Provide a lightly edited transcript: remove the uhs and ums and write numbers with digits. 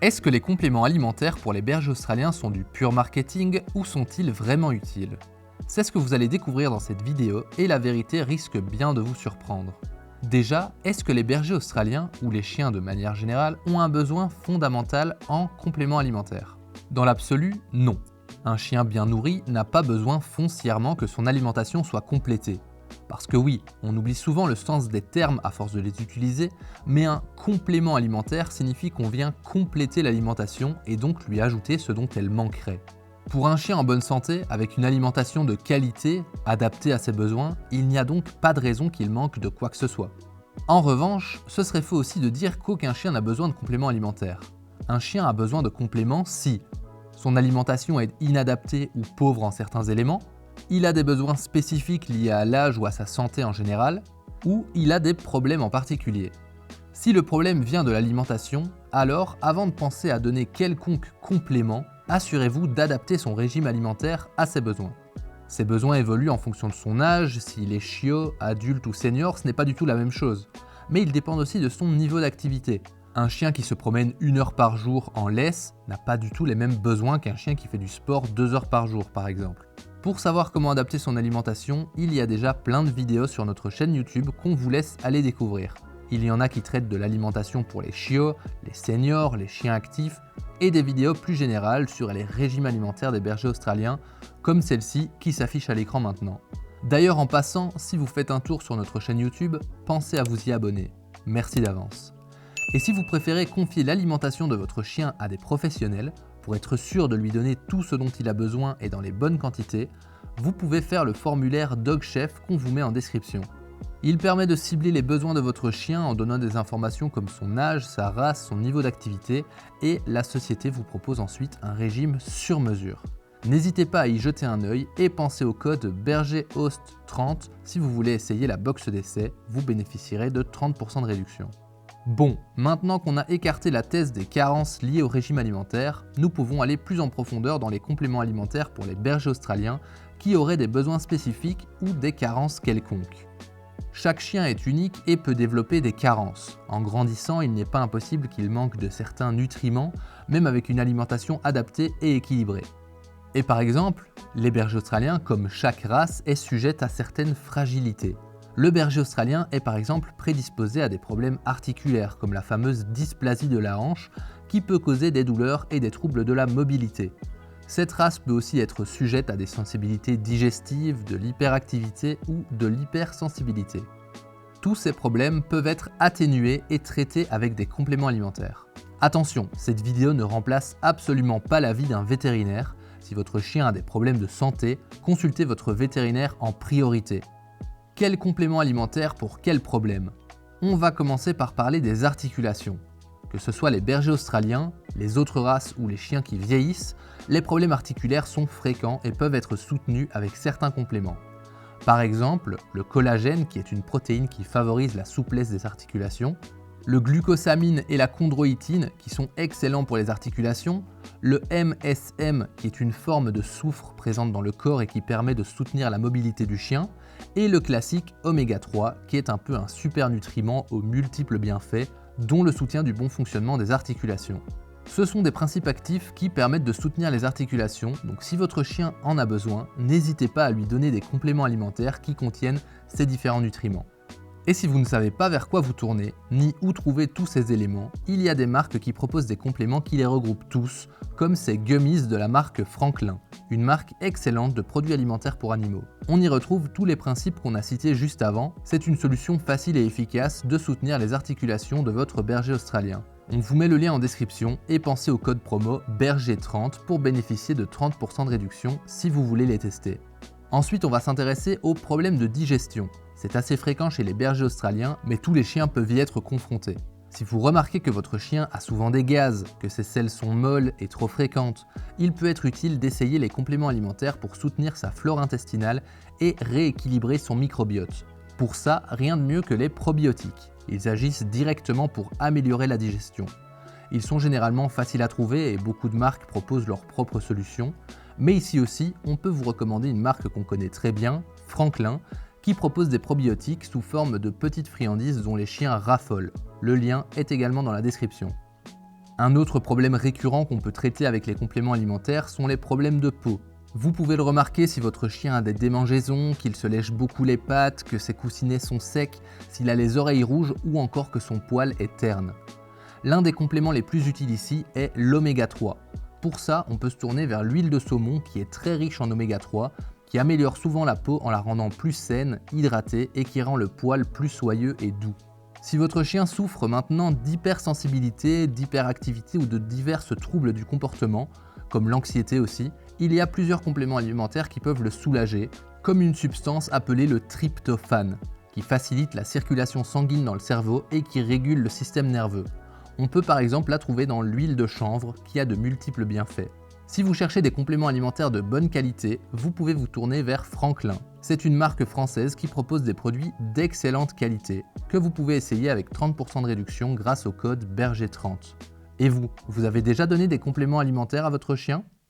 Est-ce que les compléments alimentaires pour les bergers australiens sont du pur marketing ou sont-ils vraiment utiles? C'est ce que vous allez découvrir dans cette vidéo et la vérité risque bien de vous surprendre. Déjà, est-ce que les bergers australiens, ou les chiens de manière générale, ont un besoin fondamental en compléments alimentaires? Dans l'absolu, non. Un chien bien nourri n'a pas besoin foncièrement que son alimentation soit complétée. Parce que oui, on oublie souvent le sens des termes à force de les utiliser, mais un complément alimentaire signifie qu'on vient compléter l'alimentation et donc lui ajouter ce dont elle manquerait. Pour un chien en bonne santé, avec une alimentation de qualité, adaptée à ses besoins, il n'y a donc pas de raison qu'il manque de quoi que ce soit. En revanche, ce serait faux aussi de dire qu'aucun chien n'a besoin de compléments alimentaires. Un chien a besoin de compléments si son alimentation est inadaptée ou pauvre en certains éléments, il a des besoins spécifiques liés à l'âge ou à sa santé en général, ou il a des problèmes en particulier. Si le problème vient de l'alimentation, alors avant de penser à donner quelconque complément, assurez-vous d'adapter son régime alimentaire à ses besoins. Ses besoins évoluent en fonction de son âge, s'il est chiot, adulte ou senior, ce n'est pas du tout la même chose. Mais ils dépendent aussi de son niveau d'activité. Un chien qui se promène 1 heure par jour en laisse n'a pas du tout les mêmes besoins qu'un chien qui fait du sport 2 heures par jour par exemple. Pour savoir comment adapter son alimentation, il y a déjà plein de vidéos sur notre chaîne YouTube qu'on vous laisse aller découvrir. Il y en a qui traitent de l'alimentation pour les chiots, les seniors, les chiens actifs, et des vidéos plus générales sur les régimes alimentaires des bergers australiens, comme celle-ci qui s'affiche à l'écran maintenant. D'ailleurs en passant, si vous faites un tour sur notre chaîne YouTube, pensez à vous y abonner. Merci d'avance. Et si vous préférez confier l'alimentation de votre chien à des professionnels, pour être sûr de lui donner tout ce dont il a besoin et dans les bonnes quantités, vous pouvez faire le formulaire DogChef qu'on vous met en description. Il permet de cibler les besoins de votre chien en donnant des informations comme son âge, sa race, son niveau d'activité, et la société vous propose ensuite un régime sur mesure. N'hésitez pas à y jeter un œil et pensez au code BergerHost30 si vous voulez essayer la box d'essai, vous bénéficierez de 30% de réduction. Bon, maintenant qu'on a écarté la thèse des carences liées au régime alimentaire, nous pouvons aller plus en profondeur dans les compléments alimentaires pour les bergers australiens qui auraient des besoins spécifiques ou des carences quelconques. Chaque chien est unique et peut développer des carences. En grandissant, il n'est pas impossible qu'il manque de certains nutriments, même avec une alimentation adaptée et équilibrée. Et par exemple, les bergers australiens, comme chaque race, est sujette à certaines fragilités. Le berger australien est par exemple prédisposé à des problèmes articulaires comme la fameuse dysplasie de la hanche qui peut causer des douleurs et des troubles de la mobilité. Cette race peut aussi être sujette à des sensibilités digestives, de l'hyperactivité ou de l'hypersensibilité. Tous ces problèmes peuvent être atténués et traités avec des compléments alimentaires. Attention, cette vidéo ne remplace absolument pas l'avis d'un vétérinaire. Si votre chien a des problèmes de santé, consultez votre vétérinaire en priorité. Quel complément alimentaire pour quel problème? On va commencer par parler des articulations. Que ce soit les bergers australiens, les autres races ou les chiens qui vieillissent, les problèmes articulaires sont fréquents et peuvent être soutenus avec certains compléments. Par exemple, le collagène, qui est une protéine qui favorise la souplesse des articulations, le glucosamine et la chondroïtine, qui sont excellents pour les articulations, le MSM, qui est une forme de soufre présente dans le corps et qui permet de soutenir la mobilité du chien, et le classique oméga 3, qui est un peu un super nutriment aux multiples bienfaits, dont le soutien du bon fonctionnement des articulations. Ce sont des principes actifs qui permettent de soutenir les articulations, donc si votre chien en a besoin, n'hésitez pas à lui donner des compléments alimentaires qui contiennent ces différents nutriments. Et si vous ne savez pas vers quoi vous tourner, ni où trouver tous ces éléments, il y a des marques qui proposent des compléments qui les regroupent tous, comme ces gummies de la marque Franklin, une marque excellente de produits alimentaires pour animaux. On y retrouve tous les principes qu'on a cités juste avant, c'est une solution facile et efficace de soutenir les articulations de votre berger australien. On vous met le lien en description et pensez au code promo BERGER30 pour bénéficier de 30% de réduction si vous voulez les tester. Ensuite, on va s'intéresser aux problèmes de digestion. C'est assez fréquent chez les bergers australiens, mais tous les chiens peuvent y être confrontés. Si vous remarquez que votre chien a souvent des gaz, que ses selles sont molles et trop fréquentes, il peut être utile d'essayer les compléments alimentaires pour soutenir sa flore intestinale et rééquilibrer son microbiote. Pour ça, rien de mieux que les probiotiques. Ils agissent directement pour améliorer la digestion. Ils sont généralement faciles à trouver et beaucoup de marques proposent leurs propres solutions. Mais ici aussi, on peut vous recommander une marque qu'on connaît très bien, Franklin, qui propose des probiotiques sous forme de petites friandises dont les chiens raffolent. Le lien est également dans la description. Un autre problème récurrent qu'on peut traiter avec les compléments alimentaires sont les problèmes de peau. Vous pouvez le remarquer si votre chien a des démangeaisons, qu'il se lèche beaucoup les pattes, que ses coussinets sont secs, s'il a les oreilles rouges ou encore que son poil est terne. L'un des compléments les plus utiles ici est l'oméga 3. Pour ça, on peut se tourner vers l'huile de saumon qui est très riche en oméga 3, qui améliore souvent la peau en la rendant plus saine, hydratée et qui rend le poil plus soyeux et doux. Si votre chien souffre maintenant d'hypersensibilité, d'hyperactivité ou de divers troubles du comportement, comme l'anxiété aussi, il y a plusieurs compléments alimentaires qui peuvent le soulager, comme une substance appelée le tryptophane, qui facilite la circulation sanguine dans le cerveau et qui régule le système nerveux. On peut par exemple la trouver dans l'huile de chanvre qui a de multiples bienfaits. Si vous cherchez des compléments alimentaires de bonne qualité, vous pouvez vous tourner vers Franklin. C'est une marque française qui propose des produits d'excellente qualité que vous pouvez essayer avec 30% de réduction grâce au code BERGER30. Et vous avez déjà donné des compléments alimentaires à votre chien ?